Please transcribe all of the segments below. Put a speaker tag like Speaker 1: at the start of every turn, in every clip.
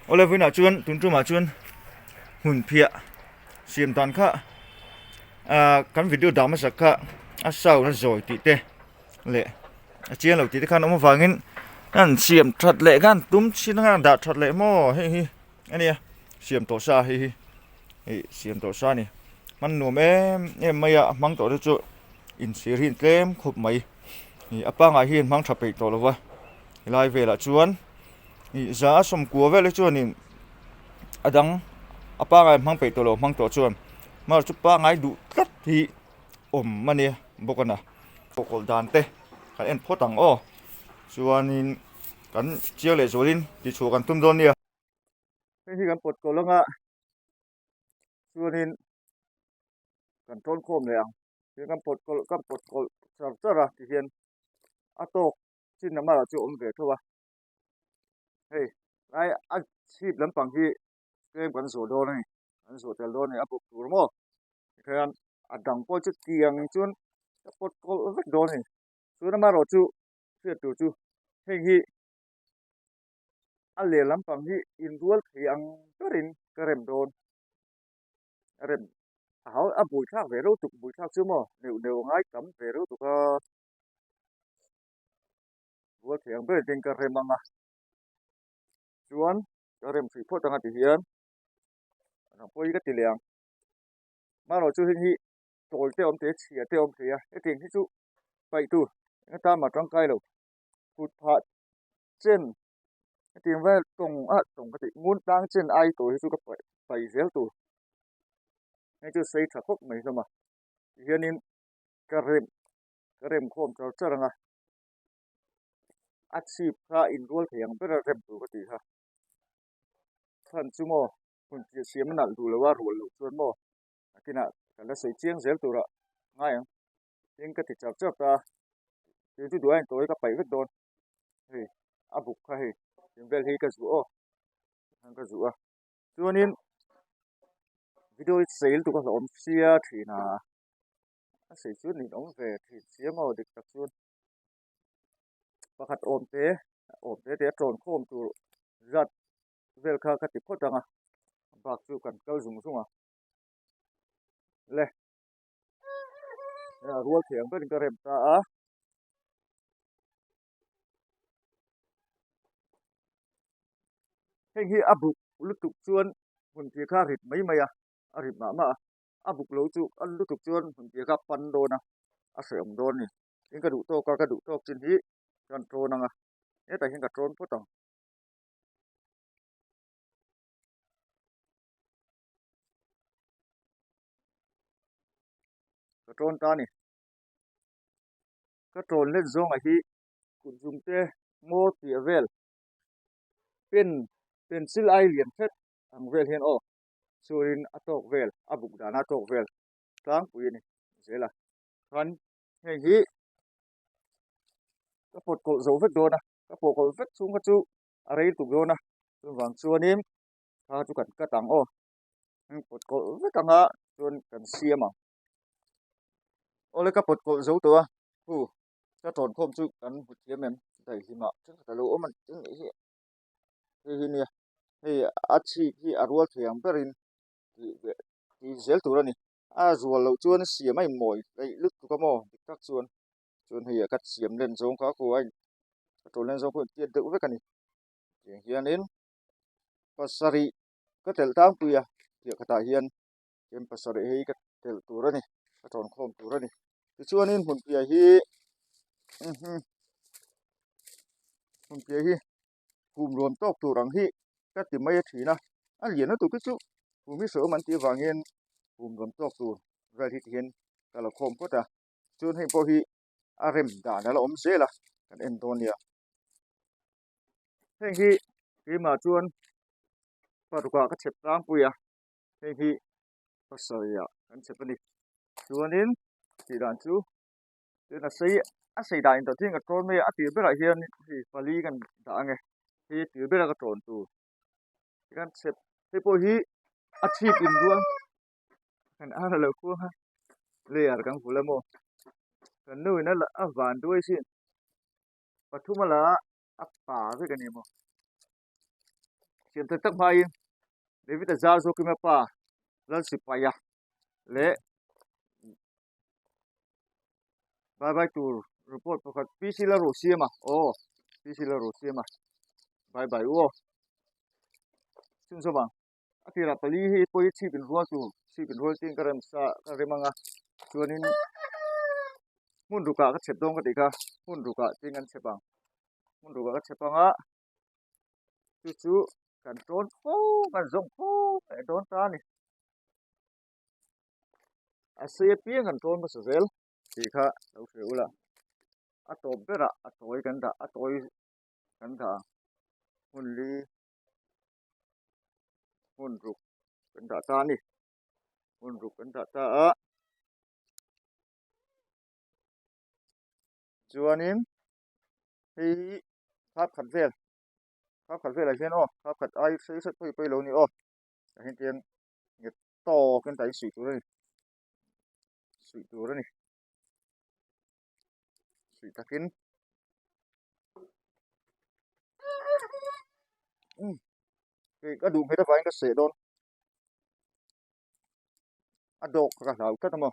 Speaker 1: ole vina chuan tun tu ma chuan hun phia siam tan kha kan video dama sakha a sau na zoi ti te le a chian lo ti te khan om wangin an siam that le gan tum chin nga da that le mo hi hi ania siam to sa hi hi siam to sa ni man nu em maya mang to chu in sir hin tlem khup mai ni apa nga hin mang thape to lo wa lai ve la chuan ni za som ku ve le chuan ni adang apa nga mang pe to lo mang to chuan mà chụp ba ngay đủ cắt thì ổm mà nè bốc na bốc cổ đàn tê cái em phốt tăng ô chuan kan chiang le zolin ti chu kan tum don nia cái hi kan pot ko langa chuan kan ton khom le ang hi kan pot ko char chara ti hian atok chin na ma chu om ve thowa hei ai a chip lampang hi kem kan zo do ni kan zo tel do ni apuk tur mo khan adang po chu tiang chuan pot ko vek do ni chu na ma ro chu fiat tu chu hei hi a le lampang hi in rual thiang karin karem don rem hảo a bùi thác về râu tục bùi thác chứ mà nếu ngay cắm về râu tục rual thiang bên trên karem mang à chuan karem thủy phốt tăng thì hiền nó bôi cái tiền liang mà nó chú hình hi tối te om te chia te om te cái tiền hi chú vậy tu người ta mà trong cây đâu phụt phạt trên cái tiền về tổng cái tiền muốn tăng trên ai tối chú cái phải dễ tu ngay chú xây tháp khóc mấy thôi mà hiền in karem khom cho rằng à achieve ha in rual thiang bên rem tu cái gì haท่านจุโมคุณเสียมันหนักดูเลยว่ารัวหลุดชวนโมที่น่ะแต่ละสวยเชียงเสียตัวละง่ายอ่ะยังก็ติดจับจับตาเดี๋ยวที่ดูไอ้ตัวก็ไปก็โดนเฮ้ยอาบุกใครยังเวลฮีก็สู้อ๋อทั้งก็สู้อ่ะส่วนนี้วิดีโอเซลตัวก็หลอมเสียทีน่ะเสียชุดนี้น้องเวทีเสียโมเด็กตักชวนประคัดโอมเตะโจนโคมตัวรัดเวลคาคติพอดังอ่ะบักสู้กันเก้าสุ่งสุ่งอ่ะเลย รัวเสียงเป็นกระเร็บตาเฮงฮีอับุกลุตุกชวนหุ่นเพียข้าริดไม่มาอะริดมาอับุกโลจุอันลุตุกชวนหุ่นเพียข้าปันโดนะอาเสียมโดนนี่ยังกระดูโตกระดูโตจินฮีกันโตนังอ่ะเนี่ยแต่ยังกระโตนพุทธังกระโตนตานี่กระโตนเล่นซงไอฮีกุนจุงเตโมเตียเวลเป็นเป็นซิลไอเหลียนเพชรอังเวลเฮนโอสุรินอตอกเวลอับุกดานาตอกเวลกลางปุยนี่เสียละคันเฮงฮี cái bột cổ dấu vết đồ nè cái bột cổ vết xuống cái chú ở đây tụi đồ nè tôi vàng xua ním tha chú cần cái tảng ô bột cổ vết tảng á tôi cần xia mà ô lấy cái bột cổ dấuตัวcái tròn khom chú cần một chiếc mềm đẩy thì mà chắc là lỗ mình chứ nghĩ thì nè thì achi thì arua thiang berin thì zel tu ni a zual lo chuan xia mai moi cái lức cái mò các chuan chuan thì cắt xiêm lên giống có của anh trộn lên giống của tiền tự với cái này hiền đến pasari cái tel tang tuya thì cái ta hiền cái pasari hi cái tel tu rồi này cái trộn khom tu rồi này thì chuan nên hun pia hi hun pia hi hùm rồn tóc tu răng hi cái tìm mấy thì na anh liền nó tu cái chú hùm cái sữa mình tiêu vàng hiền hùm rồn tóc tu rồi thì hiền cái là khom quá ta chuan hay po hi arem da na lom se la kan Antonia heng hi khi mà chuan paruka ka chep tang puya heng hi pasaya kan chep ni chuan in ti dan chu te na sei a sei da in to thing a tron me a ti be la hian hi pali kan da nge hi ti be la ka tron tu kan chep he po hi a chip in ruang kan a la ku ha le ar kang fulamo kan nu na la a van duai sin pathumala a pa ve kan emo chen tak tak mai David azar zo kima pa lal sipaya le bye tur report pakhat PC la ro siama oh PC la ro siama bye o chun so bang akira pali hi poi chi bin ruwa tu chi bin ruwa ting karam sa karimanga chuanin mun ruka ka chep dong ka dika mun ruka ting an chepang mun ruka ka chepanga chu chu kan ton pho kan zong pho ai don ta ni a se piang kan ton ma sa zel ti kha lo se ula a top bera a toy kan da a toy kan da mun li mun ruk kan da ta ni mun ruk kan da ta a chuanin hi khap khat vel khap khat vel a hian o khap khat ai sei sat poi poi lo ni o a hian tiang nge to kan dai sui tu ni sui takin cái đụng hết phải cái sệ đôn ăn đồ cả thảo tất mà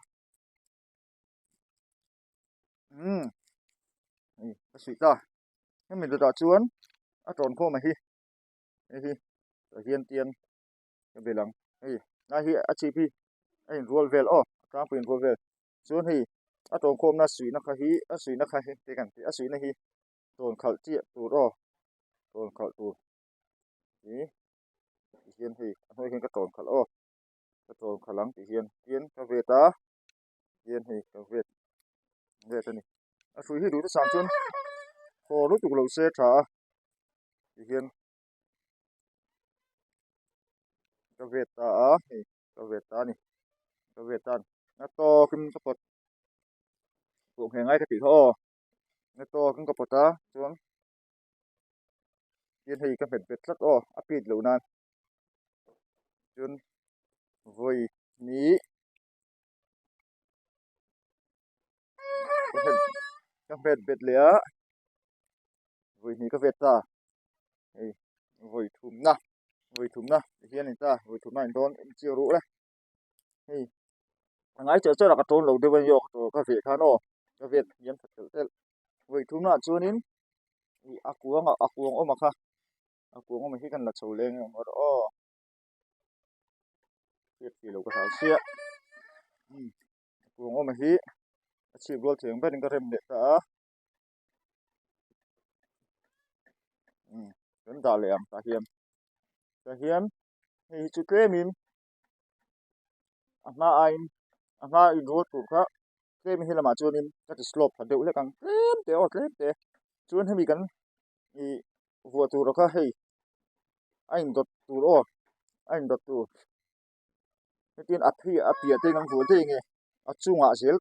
Speaker 1: cái sủi ta cái mình đã chuan ăn tròn khô mà hi hiên tiền cái về lằng hi na hi ăn chi pi anh roll vel oh trang pin roll vel chuan hi ăn tròn khô na sủi na kha hi ăn sủi na kha hi thế kan ăn sủi na hi tròn khẩu chia tu ro tròn khẩu tu hi hiên hi hơi hiên cái tròn khẩu oh cái tròn khẩu lăng thì hiên cái về ta hiên hi cái về ta ni ăn sủi hi đủ cái sản chuan khô lúc tụi lâu xe trả thì hiên cái vệt ta cái vệt ta nè cái vệt ta nó toขึ้นcái bọt cũng hiện ngay cái tỷ thô nó toขึ้นcái bọt ta xuống hiên thì cái vệt vệt rất to áp pít lâu nan chun vui ní cái vệt vệt lía vui ní cái vệt ta vui thùng na hiên này ta vui thùng này đón chiều rũ đấy ngay chỗ là cái trốn lâu đưa bên vô cái vệt khá nó cái vệt hiên thật sự vui thùng na chuan in akuang ôm mà akuang ôm mà khi cần là sầu lên mà đó việc gì lâu cái thảo xia akuang ôm mà khi chỉ vô tiếng bên cái rem đẹp ta đến ta liam ta hiền thì chú kế mình na in road tu kha kế mình là mà chuan in cái slope hạt đậu lại càng klem te chuan hemi kan i vua tu ro kha hei anh dot tu tin apia te ngang vua te nge achunga zel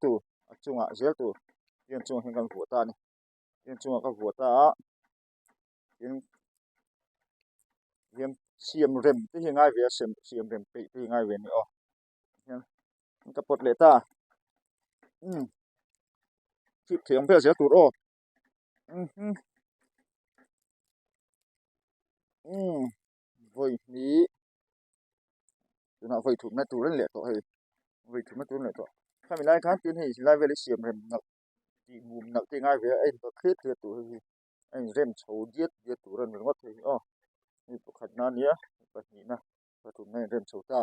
Speaker 1: tu yan chung hingang vua ta ni yan chunga ka vua ta yan siam rem te hi ngai ve siam rem pe te ngai ve ni o yan ka pot le ta chip thiam pe zel tu ro voi ni tuna voi thum na tu ren le to hei voi thum na tu le to kha mi lai khan tin hei lai ve le siam rem na ti mum na te ngai ve ai ba khret te tu hei anh rem chou diet tu ren ngot hei o ni pu khat na nia pa ni na pa tu nei rem chou ta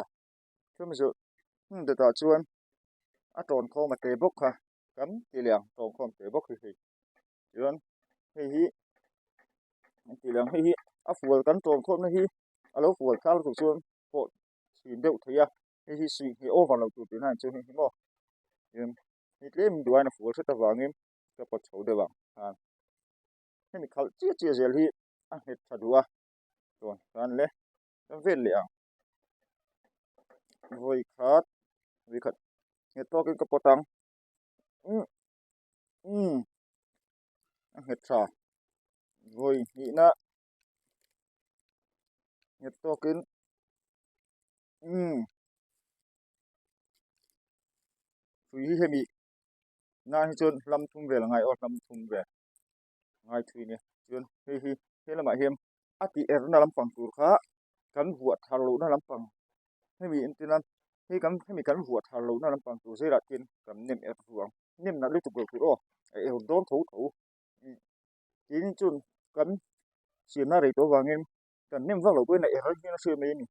Speaker 1: chum zo de ta chuan a ton kho ma te bok kha kam ti liang ton khom te bok hei chuan hei hi ti liang hei hi a fual kan ton khom na hi alo fual khal tu chuan po sin deuh theia hei hi sui hi over lo tu ti na chu hi mo ni tlem duai na fual thata wangin ka pot chho de wang hei mi khal chia zel hi a het thadua ton kan le kan vel le ang voi khat nghe to cái potang nghe tra voi ni na nghe to kin thui hi hemi na hi chon lam thum ve la ngai o lam thum ve ngai thui ne chon hi hi he la ma hem ati er na lam pang tur kha kan vuat har lo na lampang hemi intinan hi kan hemi kan vuat har lo na lampang tu zera tin kan nem er ruang nem na lu tu go tu ro e don tho tho tin chun kan siam na rei to wangin kan nem wa lo boi na er hi na se me ni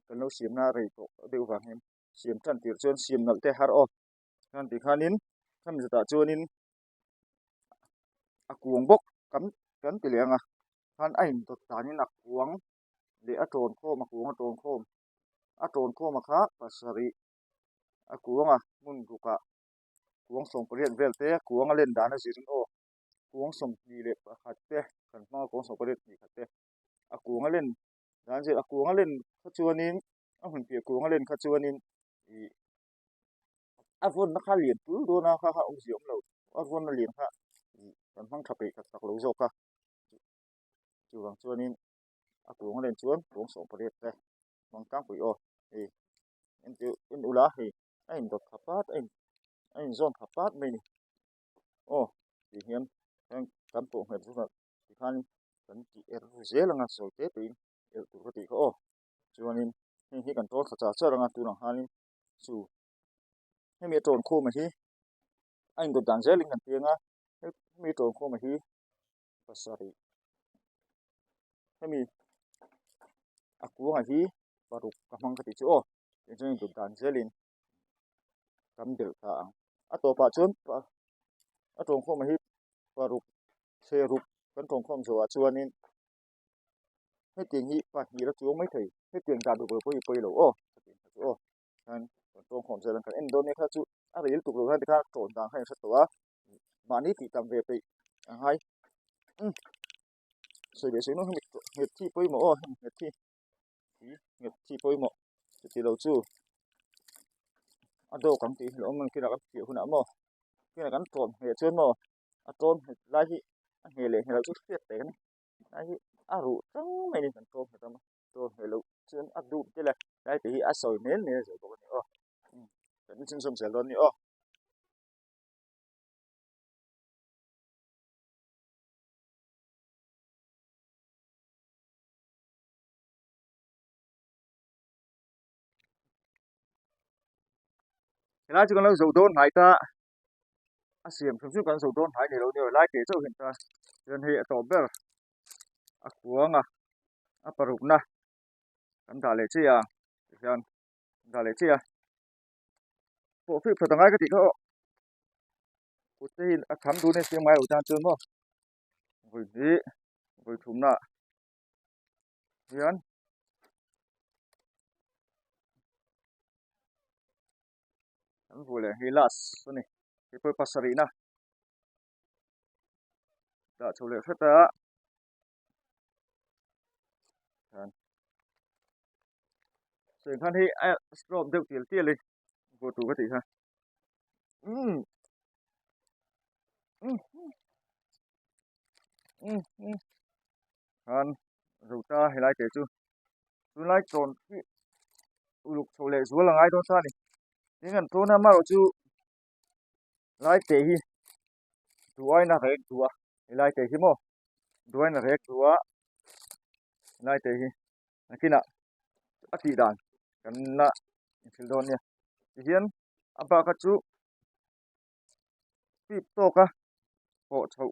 Speaker 1: kan lo siam na rei to deu wangin siam tan tir chon siam nal te har o kan ti khanin tham ta chuanin a kuang bok kan ti lenga khan a in to tanin a kuang le a ton khom a kuang a ton khom a kha pasari a kuanga mun ruka kuang song parian vel te kuang a len dana zirin o kuang song ni le pakhat te kan ma kuang song parian ni khat te a kuang a len dan je a kuang a len kha chuanin a hun pe kuang a len kha chuanin i a von na kha lian tu do na kha kha ong ziom lo a von na lian kha kan mang thape khat tak lo zo ka chu wang chuanin a kuang a len chuan kuang song parian te mang tang pui o e in ula hi a in dot khapat a in zon khapat mai ni o ti hian kan po hmet zu ti khan kan ti er zelanga so te tuin er tu ka ti ko o chuanin hi kan to kha cha ranga tu na hanin chu hemi ton kho ma hi a in dot dan zeling kan tianga hemi ton kho ma hi pasari hemi a kuanga hi paruk ka mang ka ti chu o chuan dot dan zelin kam del ka ang a to pa chuan a ton kho ma hi paruk se ruk kan ton khom zo a chuanin he tiền hi pa hi ra chuang mai thei he tiền ka du ko poi lo o kan ton khom ze lan kan en don ne kha chu a ril tu lo ha ka ton dang hai sa to a ma ni ti tam ve pe hai soi be soi no he thi poi mo o he thi poi mo ti lo chu a do kam ti lo man ki ra ka ti hu na mo ki ra kan ton he chuan mo a ton lai hi a he le he lo chu fiat te kan lai hi a ru tang mai ni kan ton he tam ton he lo chuan a du te la lai ti hi a soi nel ne zo ko ni o kan chin som sel don ni o lai chu kan lo zo don hai ta a siam thum chu kan zo don hai ni lo ni lai te chau hin ta chuan hi a to ber a kuanga a paruk na kan da le chi a hian da le chi a po fi phatangai ka ti ko ku te a tham du ne siam mai u chan chuan mo vui ni vui thum na hian kan vu le hi las ni hi po pasari na da chu le khata kan sen khan hi a strom deuh til ti le go tu ka ti ha um um kan ruta helai te chu chu lai ton ki uluk chole zual angai don sa ni ningan to na ma chu lai te hi duai na rek dua lai te hi mo duai na rek dua lai te hi nakina ati dan kan na thil don nia hian aba ka chu pip to ka ho chho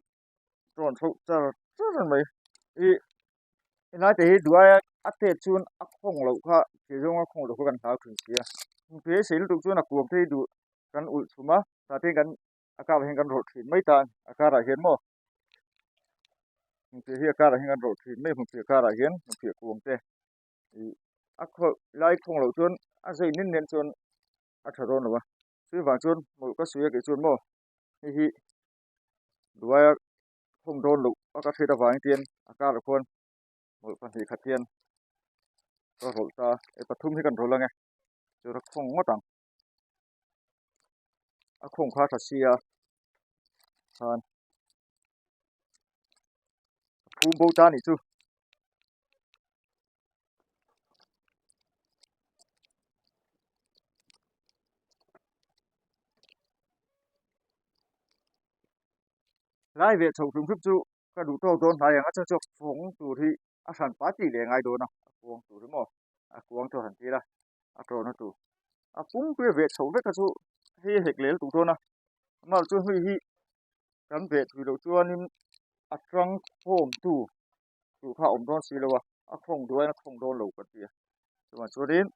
Speaker 1: tron chho char char mai i lai te hi duai ate chun a khong lo kha ke jong a khong lo kan thau thun sia pe sil tu chun a kuam te du kan ul chuma ta te kan aka hen kan ro thin mai tan aka ra hian mo pe hi aka ra hen kan ro thin mai pe aka ra hian pe kuam te i a kho lai khong lo chun a zai nin nen chun a tharon lo wa sui wang chun mo ka suya ke chun mo hi duai khong don lo aka theda wang tien aka ra khon mo ka hi khatienก็รถตาไอ้ปทุมที่กันรถละไงจะรักคงงดตังอะคงคาทัศเซียทานภูมิโบราณนี่จูไล่เวทชงถึงคลิปจูก็ดูโต้ต้นหายอย่างนั้นจะจบฝงดูที่ san pa ti le ngai do na kuang tu mo kuang to han ti la tro na tu pung pe ve chho ve ka chu hi hek lel tu to na mal chu hui hi kan ve tu lo chuan in trăng hom tu kha om don si lo wa khong do na khong don lo ka ti chuan chu din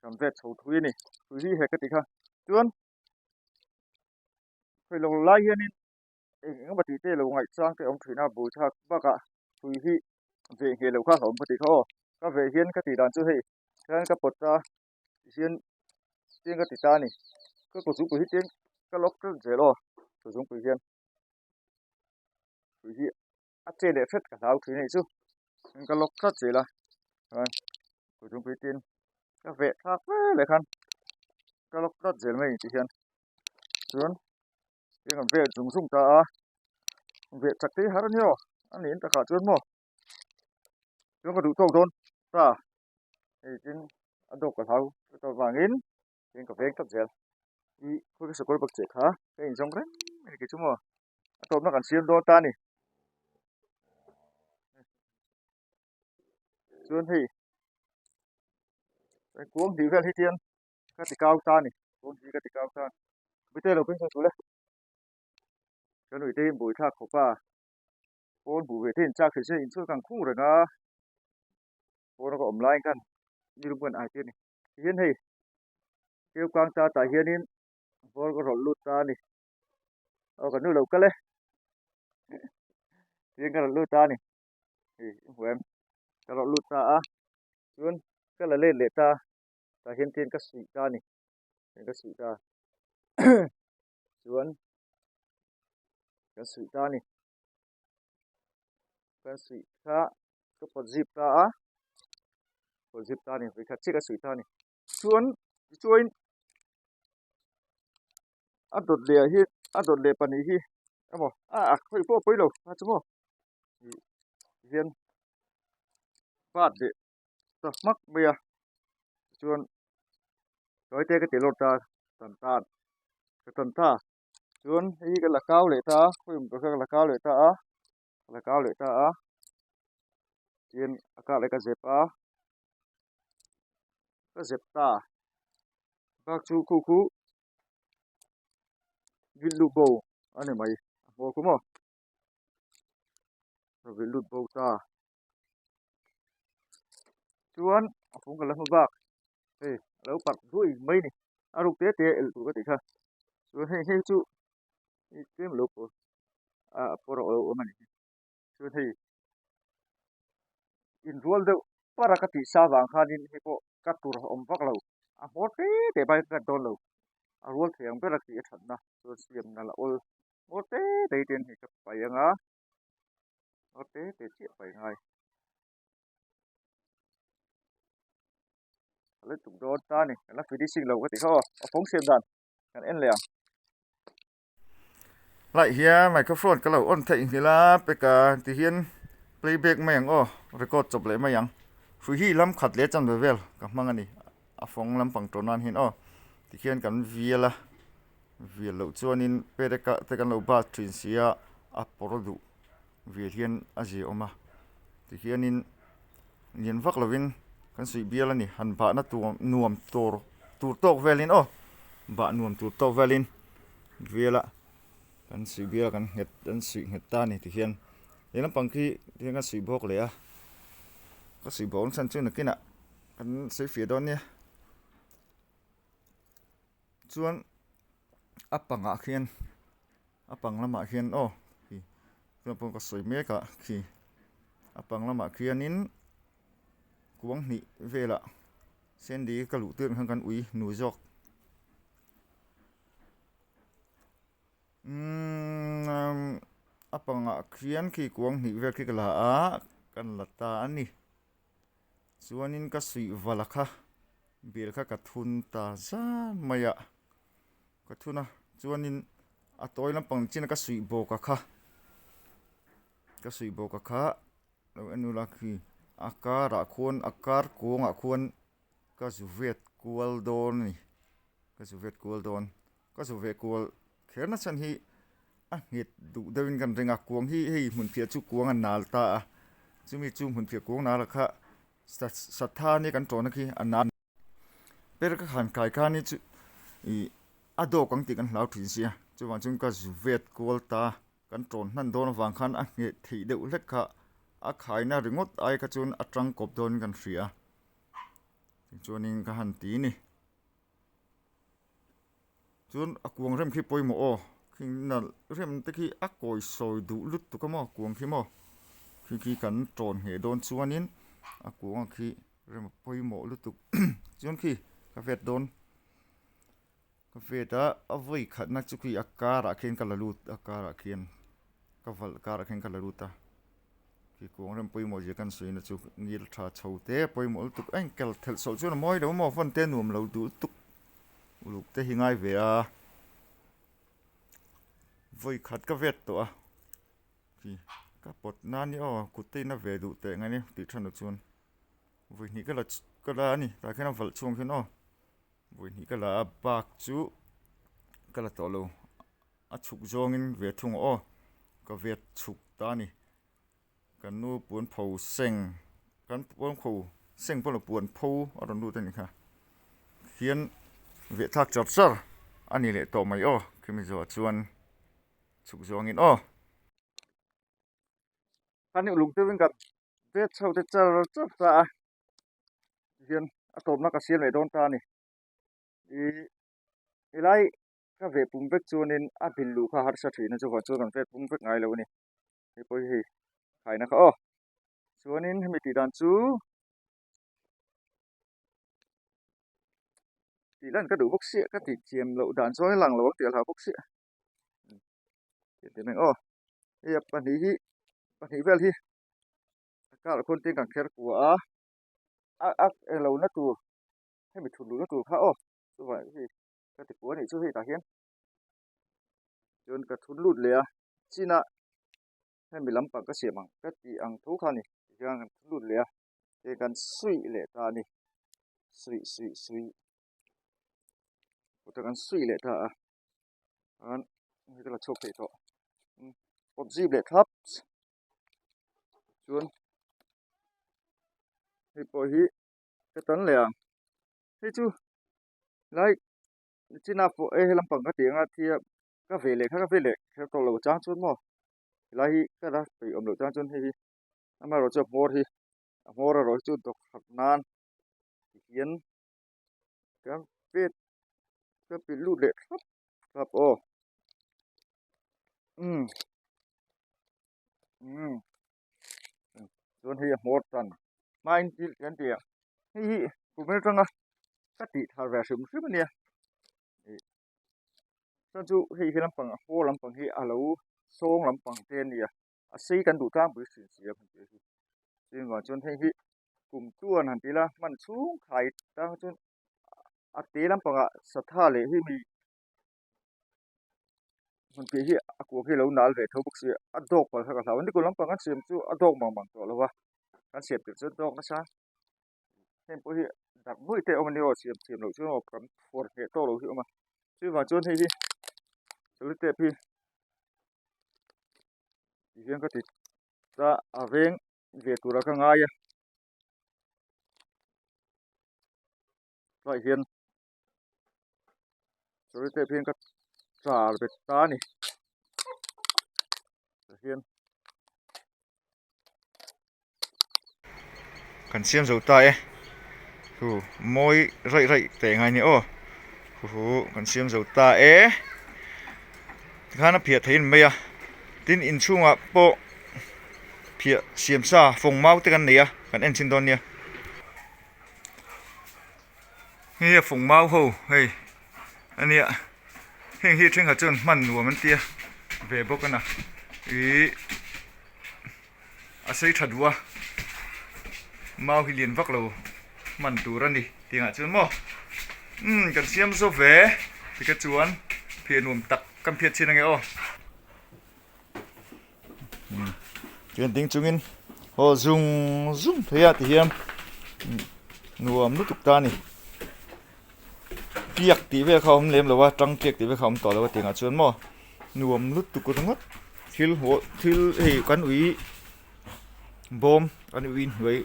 Speaker 1: kan ve chho thui ni tu hi hek ka ti kha chuan phoi lo lai hian in eng ba ti te lo ngai chang te om thina bu tha ba ka thui hi về nghe lâu khác không có thì khó các về hiến các tỷ đàn chưa hay cái các bột ta hiến tiếng các tỷ ta này các cổ chúng của hiến tiếng các lốc rất dễ lo cổ chúng của hiến trên để phết cả tháo thứ này chứ các lốc rất dễ là cổ chúng của hiến các vệ khác lại khăn các lốc rất dễ mấy thì hiến xuống tiếng còn về dùng ta về chặt tí hết nhiều anh đến ta cả chuyên mò chúng có đủ tông thôn ta thì trên ăn đồ cả tháo tàu vàng in trên cà phê rất dễ đi khôi cái sự bậc chết hả cái hình trong đấy cái chúng mà tôm nó còn xiêm đô ta này xuân thì cái cuống thì về hết tiền cái thì cao ta này cuống thì cái thì cao ta bây giờ là bên số đấy cái nồi tên bùi thác khổ pa cuốn bùi về tên cha khởi sinh suốt càng khu rồi na cuốn nó có ẩm lai căn như đúng quần ai tên này hiên thì kêu quang ta tại hiên in cuốn có rộn lụt ta này còn nuôi lẩu cái đấy hiên cái rộn lụt ta này thì của em cái rộn lụt ta xuân cái là lên lệ ta ta hiên tiên cái sụi ta này cái sụi ta xuân cái sụi ta này cái sụi ta cái phần dịp ta này với cả chiếc cái sụi ta này xuân xuân đột lệ hi đột lệ pani hi em bảo khơi phố bấy lâu chú mò hiên phát để ta mắc bia xuân nói tới cái tiền lột ta tần ta chuan hi cái là cao lệ ta khuyên cái là cao lệ ta tiền cả lại cái dẹp ta bác chú khu vịt lụt bầu anh này mày bầu cũng không rồi vịt lụt bầu ta chuan cũng cái là một bạc ê lâu bạc đuôi mấy này lúc tết tụi cái gì ha chuan hay chú cái lụt poro ở mình chuan hay in rual đâu para cái sa vàng khan in hay có cắt tur bạc lâu một thế để bay cái đòn lâu rual thì ông biết là cái thật na chuan xiêm là ol một thế để tiền thì cái phải ngã một thế để chuyện phải ngay lấy tụng đô ta này là phải đi xin lầu cái gì không phóng xiêm đàn cái em liền lại here microphone cái lầu ôn thịnh thì là bây giờ thì hiện playback mấy ang record chụp lại mấy ang phui hi lam khát lệ chân về các mang anh đi phóng lam bằng tròn anh hiện thì hiện cái vì lầu chuan in bây giờ cái lầu ba truyền xia poro du vì hiện gì mà thì hiện in nhìn vác là vin kan sui bia la ni han ba na tu nuam tur tok velin ba nuam tur tok velin vela kan sui bia kan het ta ni ti hian lena pangki ti kan sui bok le ka sui bok san chu na kina kan sei fi don ni chuan apanga khian apang lama khian ki chuan pon ka sui me ka khi apang lama khianin kuang ni vela sen đi ka lu tương hang kan ui nu jok apanga khian khi kuang ni ve ki kala kan lata ani chuanin ka sui valakha bil kha ka thun ta za maya ka thuna chuanin toy lampang chin ka sui bo ka kha lo anula khi akara khuan akar kuanga khuan ka zuvet kual don ni ka zuvet kual kherna chan hi ngit du dewin kan renga kuang hi hei mun phia chu kuang an nal ta chu mi chu hun phe kuang na la kha satha ni kan tron khi anan per ka khan kai kha ni chu i ado kang ti kan hlau thin sia chu wang chung ka zu vet kol ta kan tron nan don wang khan a nge thei deuh hlek kha a khai na ringot ai ka chun atang kop don kan hria chuanin ka han ti ni chun a kuang rem khi poimo o khi na rem te khi a koi soi du lut tu ka mo kuang khi mo khi kan tron he don chuanin a kuang khi rem poimo lut tu chun khi ka vet don ka veta a voi khat na chu khi a kara khen ka lalut a kara khen ka val kara khen ka laluta ki kuang rem poimo je kan sui na chu ngil tha chote poimo lut tu anh kel thel so chu na moi do mo fon te num lo du tu uluk te hingai ve a voi khat ka vet to a ki ka pot na ni o kutte na ve du te ngani ti than chun voi ni ka la ni ta khena val chung khen o voi ni ka la bak chu ka la to lo a chuk zong in ve thung o ka vet chuk ta ni kan nu puan phau seng kan puan khou seng pon puan phau aron du te ni kha hian ve thak chap sar ani le to mai o kimi zo chuan chuk zong in o kan ulung te wing kat ve chau te char chap sa hian a top na ka siam le don ta ni ilai ka ve pum vek chuanin a bil lu kha har sa thina chu wa chu kan ve pum vek ngai lo ni hi poi hi khai na kha o chuanin hemi ti dan chu ti lan ka du bok sia ka ti chiam lo dan choi lang lo ti la bok sia ti meng o ya pani vel hi ka la kon ting kan kher ku a lo na tu hemi thun lu na tu kha o chu wa hi ka ti ku ni chu hi ta hian chun ka thun lut le a china hemi lampang ka siamang ka ti ang thu kha ni yang kan thun lut le a te kan sui le ta ni sui ta kan sui le ta an hi ka la chok te to pop zip le thap chun hi po hi ka tan le ang hi chu lai china po e lampang ka ti nga thia ka ve le kha to lo chang chun mo lai hi ka da pe om lo chang chun hi ama ro chop mor hi mor ro chu dok khat nan hian ka pet ka pi lu le thap o chun hi mor tan main til kan ti hi ku me tanga ka ti thar va sum sum ne cho chu hi lampang ho lampang hi alo song lampang te ni a sei kan du tang bu sin sia kan ti hi sin wa chun hi kum chuan han ti la man chung khai tang chun a te lampang a satha le hi mi hun ti hi a ku hi lo nal ve tho buk sia a dok pa kha law ni ko lampang an sim chu a dok mang to lo wa kan siap ti chu dok na sa hem po hi dak mui te om ni o siam lo chu o kan for he to lo hi ma chu wa chun hi lu te pi hian ka ti ta aveng ve tura ka nga ya vai hian lu te pi ka tra be ta ni hian kan siam zo ta e hu moi rai te ngai ni o hu kan siam zo ta e khana phia thein me ya tin in chunga po phia siam sa phong mau te kan nia kan en chin don nia hi phong mau ho hei ania heng hi theng ha chun man nuwa man tia ve bok na a sei thadwa mau hi lien vak lo man tur ani tinga chun mo kan siam zo ve ti ka chuan phia nuam tak kan phia chin ange o chuyện tiếng chung in họ dùng thấy à thì em nuông nút tục ta này tiệc tí về không lem là trăng tiệc tí về không tỏ là tiếng à chuyên mò nuông nút tục có mất thiếu hộ thiếu hệ quán ủy bom anh win với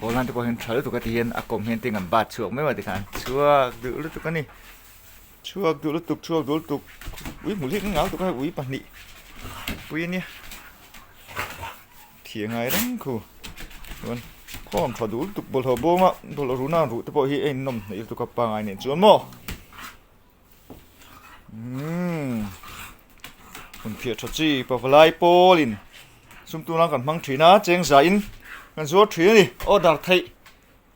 Speaker 1: bộ lan tụi hiện thấy tụi cái tiền à cùng hiện tiền ngàn bát chuộc mấy mà thì khán chuộc tự lúc tụi cái này chuộc tự lúc tục úi một lít ngáo tụi cái úi bản nị úi nhé thiệt ngay đó cô luôn còn thọ đủ tục bộ thọ bom á bộ là rú nào rú tụi bộ hiện anh nằm này tụi cái bằng ai này chuột mòคนเพียรจีปะวลายโปลินซุ่มตัวนั้นกันมังถีนะเจงใจอินกันชัวถีนี่ออดาร์ไทย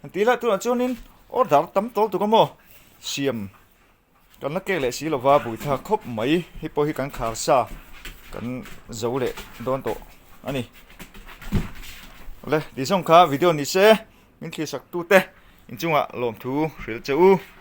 Speaker 1: อันตีละตัวนั้นนินออดาร์ตั้มโตตัวกันมั้งเสียมกันนักเกลสีละว่าบุยท่าคบไหมฮิปโปฮิกันขาซากันเจ้าเล่โดนโตอันนี้เลยดีส่งค่ะวิดีโอนี้เซ่มินที่สักตู้เต้อินจุงอ่ะลมทูเรียลเจ้า